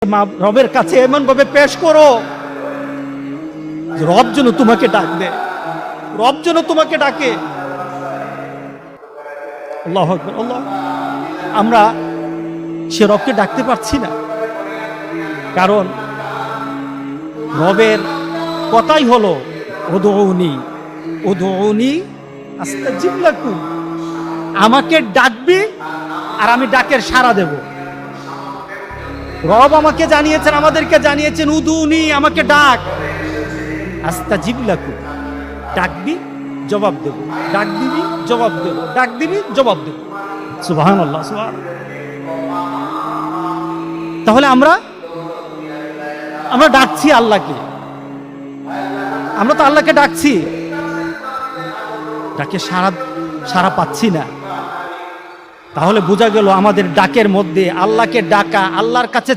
রবের কাছে এমন ভাবে পেশ করো, রব যেন তোমাকে ডাক দে, রব যেন তোমাকে ডাকে। আল্লাহু আকবার, আল্লাহ। আমরা সে রবকে ডাকতে পারছি না, কারণ রবের কথাই হলো উদউনি উদউনি আস্তাজিব লাকুম, আমাকে ডাকবি আর আমি ডাকের সাড়া দেব। রব আমাকে জানিয়েছেন, আমাদেরকে জানিয়েছেন উদউনি, আমাকে ডাক, আস্তাজিব লাকুম, ডাকবি জবাব দেব, ডাক দিবি জবাব দেব, ডাক দিবি জবাব দেব। সুবহানাল্লাহ, সুবহানাল্লাহ। তাহলে আমরা ডাকছি আল্লাহকে, আমরা তো আল্লাহকে ডাকছি, ডাকে সাড়া পাচ্ছি না। তাহলে বোঝা গেল আমাদের ডাকের মধ্যে আল্লাহকে ডাকা, আল্লাহর কাছে